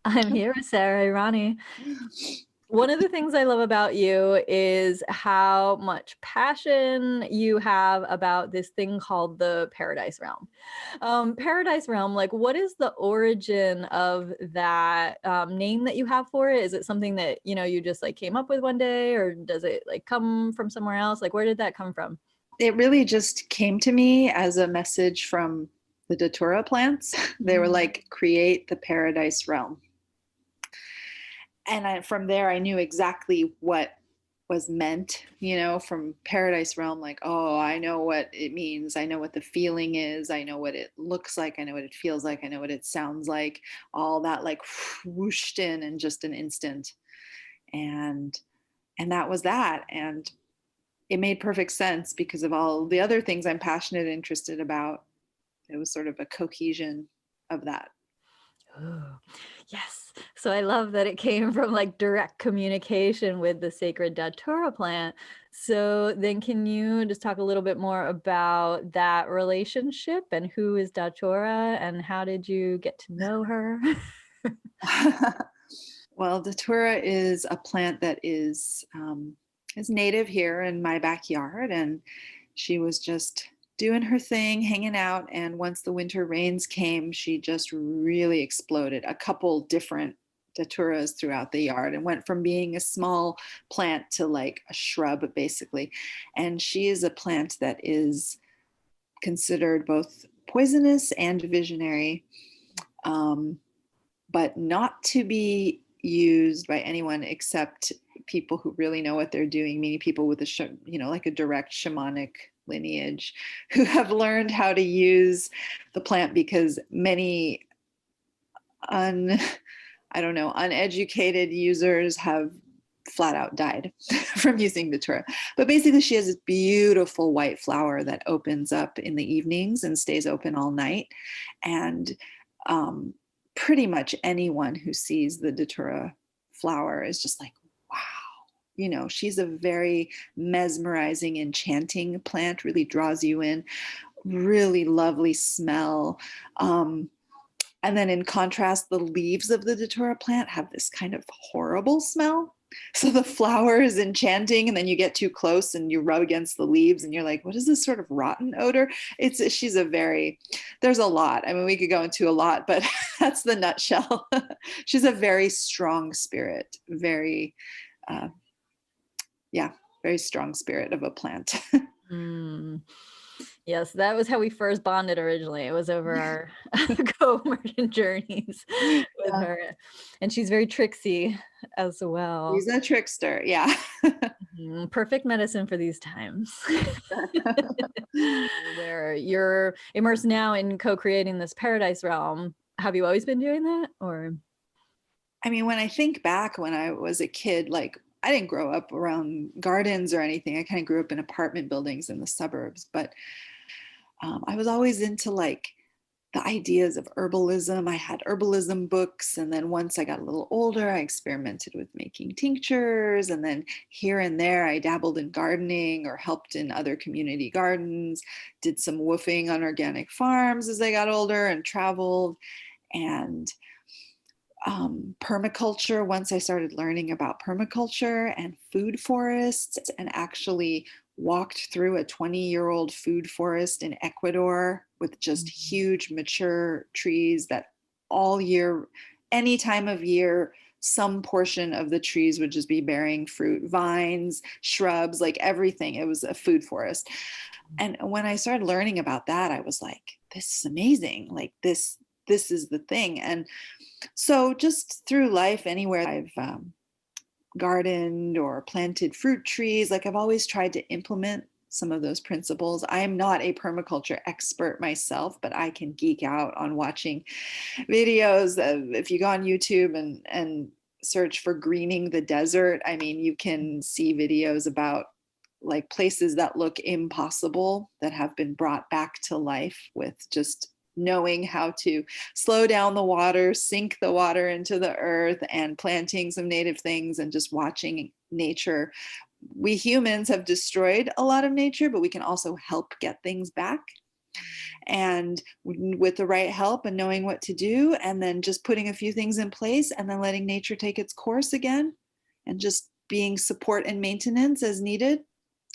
I'm here with Sarah Irani. One of the things I love about you is how much passion you have about this thing called the Paradise Realm. Paradise Realm, like, what is the origin of that name that you have for it? Is it something that, you just like came up with one day, or does it like come from somewhere else? Like, where did that come from? It really just came to me as a message from the Datura plants. They were Mm. like, create the paradise realm. And from there, I knew exactly what was meant, from paradise realm, like, oh, I know what it means. I know what the feeling is. I know what it looks like. I know what it feels like. I know what it sounds like. All that like whooshed in just an instant. And that was that. And it made perfect sense because of all the other things I'm passionate and interested about. It was sort of a cohesion of that. Oh, yes. So I love that it came from like direct communication with the sacred Datura plant. So then can you just talk a little bit more about that relationship and who is Datura and how did you get to know her? Well, Datura is a plant that is native here in my backyard, and she was just doing her thing, hanging out. And once the winter rains came, she just really exploded. A couple different daturas throughout the yard and went from being a small plant to like a shrub, basically. And she is a plant that is considered both poisonous and visionary. Um, but not to be used by anyone except people who really know what they're doing, meaning people with like a direct shamanic lineage who have learned how to use the plant, because many un I don't know, uneducated users have flat out died from using Datura. But basically, she has this beautiful white flower that opens up in the evenings and stays open all night. And um, pretty much anyone who sees the Datura flower is just like, wow. She's a very mesmerizing, enchanting plant, really draws you in, really lovely smell. And then in contrast, the leaves of the Datura plant have this kind of horrible smell. So the flower is enchanting, and then you get too close and you rub against the leaves and you're like, what is this sort of rotten odor? There's a lot. I mean, we could go into a lot, but that's the nutshell. She's a very strong spirit, uh, yeah, very strong spirit of a plant. Mm. Yes, that was how we first bonded originally. It was over our co-emergent journeys with Yeah. her. And she's very tricksy as well. She's a trickster. Yeah. Perfect medicine for these times. Where you're immersed now in co-creating this paradise realm. Have you always been doing that, or? I mean, when I think back when I was a kid, like I didn't grow up around gardens or anything. I kind of grew up in apartment buildings in the suburbs, but I was always into like the ideas of herbalism. I had herbalism books. And then once I got a little older, I experimented with making tinctures. And then here and there, I dabbled in gardening or helped in other community gardens, did some woofing on organic farms as I got older and traveled. And permaculture, once I started learning about permaculture and food forests, and actually walked through a 20-year-old food forest in Ecuador with just huge mature trees that all year, any time of year, some portion of the trees would just be bearing fruit, vines, shrubs, like everything. It was a food forest. And when I started learning about that, I was like, this is amazing. Like this is the thing. And so just through life, anywhere I've gardened or planted fruit trees, like I've always tried to implement some of those principles. I am not a permaculture expert myself, but I can geek out on watching videos. If you go on YouTube and search for greening the desert, I mean, you can see videos about like places that look impossible that have been brought back to life with just knowing how to slow down the water, sink the water into the earth, and planting some native things and just watching nature. We humans have destroyed a lot of nature, but we can also help get things back. And with the right help and knowing what to do, and then just putting a few things in place and then letting nature take its course again and just being support and maintenance as needed,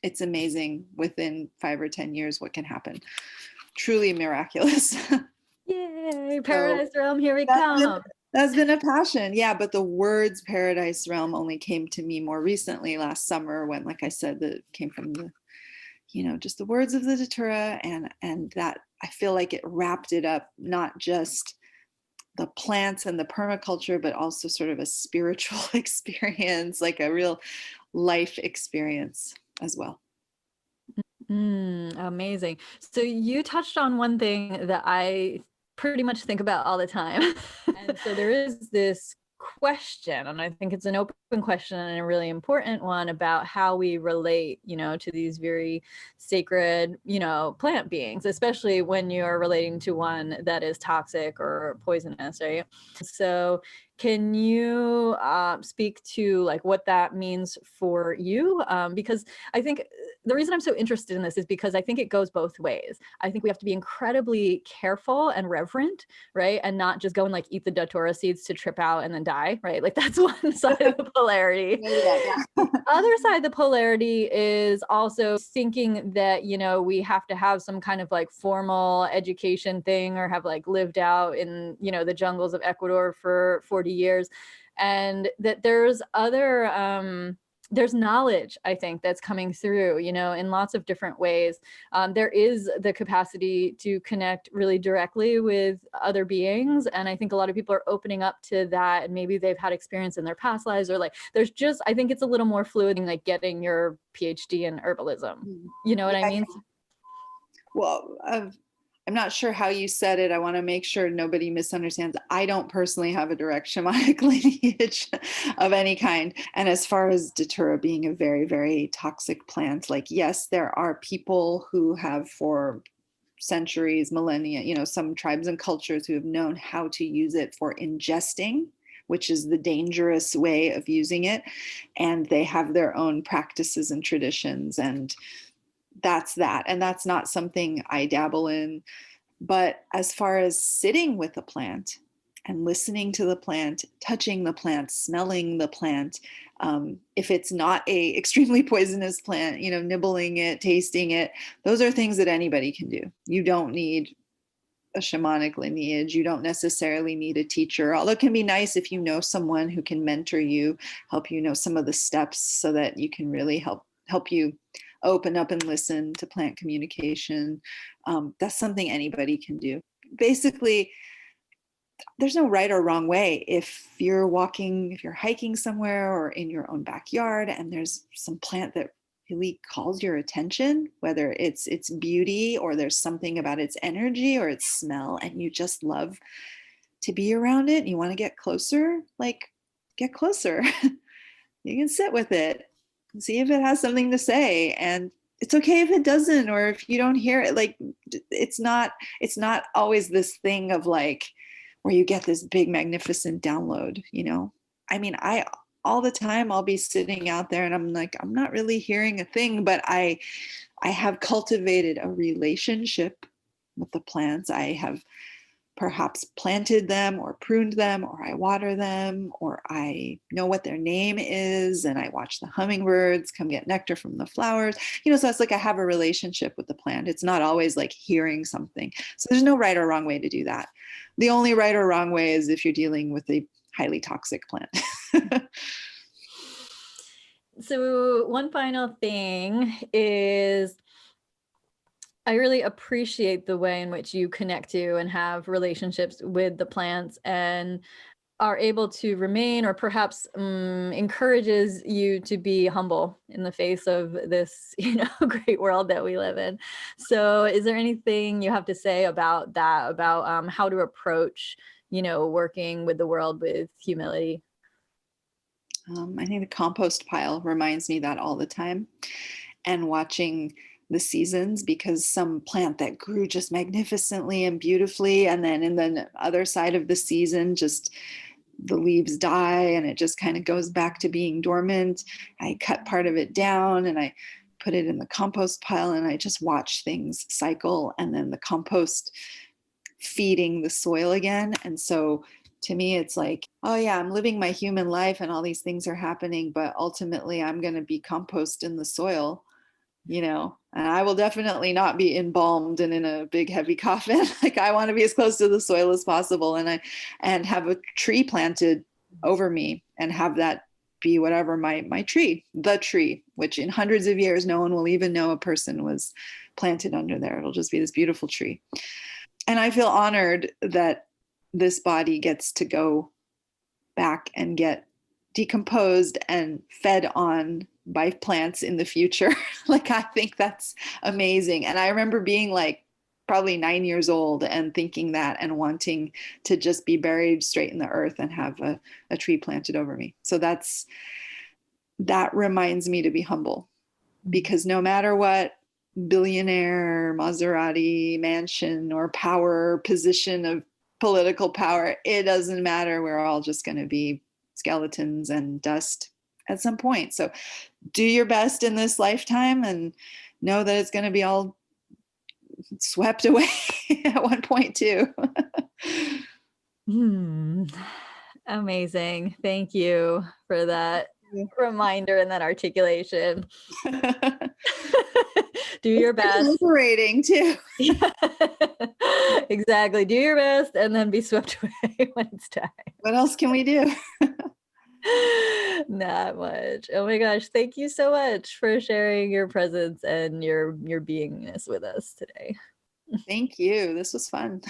it's amazing within 5 or 10 years what can happen. Truly miraculous. Yay, So Paradise Realm, here we that's come. that's been a passion. Yeah, but the words Paradise Realm only came to me more recently last summer when, like I said, that came from the, just the words of the Datura, and that I feel like it wrapped it up, not just the plants and the permaculture, but also sort of a spiritual experience, like a real life experience as well. Amazing. So you touched on one thing that I pretty much think about all the time. And so there is this question, and I think it's an open question and a really important one, about how we relate, to these very sacred, plant beings, especially when you're relating to one that is toxic or poisonous, right? So can you speak to like what that means for you? Because I think the reason I'm so interested in this is because I think it goes both ways. I think we have to be incredibly careful and reverent, right? And not just go and like eat the Datura seeds to trip out and then die, right? Like that's one side of the polarity. Yeah. Other side of the polarity is also thinking that, we have to have some kind of like formal education thing or have like lived out in, the jungles of Ecuador for 40 years. And that there's there's knowledge, I think, that's coming through, in lots of different ways. There is the capacity to connect really directly with other beings. And I think a lot of people are opening up to that. And maybe they've had experience in their past lives, or like, I think it's a little more fluid than like getting your PhD in herbalism. You know what I mean? Well, I'm not sure how you said it. I want to make sure nobody misunderstands. I don't personally have a direct shamanic lineage of any kind. And as far as Datura being a very, very toxic plant, like, yes, there are people who have for centuries, millennia, some tribes and cultures who have known how to use it for ingesting, which is the dangerous way of using it. And they have their own practices and traditions, and that's that. And that's not something I dabble in. But as far as sitting with the plant and listening to the plant, touching the plant, smelling the plant, if it's not a extremely poisonous plant, nibbling it, tasting it, those are things that anybody can do. You don't need a shamanic lineage. You don't necessarily need a teacher, although it can be nice if you know someone who can mentor you, help you know some of the steps so that you can really help you open up and listen to plant communication. That's something anybody can do. Basically, there's no right or wrong way. If you're hiking somewhere or in your own backyard and there's some plant that really calls your attention, whether it's its beauty or there's something about its energy or its smell, and you just love to be around it and you want to get closer, like get closer. You can sit with it, see if it has something to say, and it's okay if it doesn't, or if you don't hear it. Like, it's not always this thing of like where you get this big magnificent download. I mean, I all the time I'll be sitting out there and I'm like, I'm not really hearing a thing, but I have cultivated a relationship with the plants. I have perhaps planted them or pruned them, or I water them, or I know what their name is, and I watch the hummingbirds come get nectar from the flowers. So it's like I have a relationship with the plant. It's not always like hearing something. So there's no right or wrong way to do that. The only right or wrong way is if you're dealing with a highly toxic plant. So one final thing is, I really appreciate the way in which you connect to and have relationships with the plants and are able to remain, or perhaps encourages you to be humble in the face of this, great world that we live in. So is there anything you have to say about that, about how to approach, working with the world with humility? I think the compost pile reminds me that all the time, and watching the seasons, because some plant that grew just magnificently and beautifully, and then in the other side of the season, just the leaves die and it just kind of goes back to being dormant. I cut part of it down and I put it in the compost pile, and I just watch things cycle, and then the compost feeding the soil again. And so to me, it's like, oh yeah, I'm living my human life and all these things are happening, but ultimately I'm going to be compost in the soil, and I will definitely not be embalmed and in a big heavy coffin. Like, I want to be as close to the soil as possible, and have a tree planted over me, and have that be whatever my tree, the tree, which in hundreds of years no one will even know a person was planted under there. It'll just be this beautiful tree. And I feel honored that this body gets to go back and get decomposed and fed on by plants in the future. Like, I think that's amazing. And I remember being like probably 9 years old and thinking that, and wanting to just be buried straight in the earth and have a tree planted over me. So that reminds me to be humble, because no matter what billionaire, Maserati mansion, or power position of political power, it doesn't matter. We're all just going to be skeletons and dust at some point. So do your best in this lifetime, and know that it's going to be all swept away at one point too. Amazing. Thank you for that reminder and that articulation. Do your best. Liberating too. Exactly. Do your best and then be swept away when it's time. What else can we do? Not much. Oh my gosh. Thank you so much for sharing your presence and your beingness with us today. Thank you. This was fun.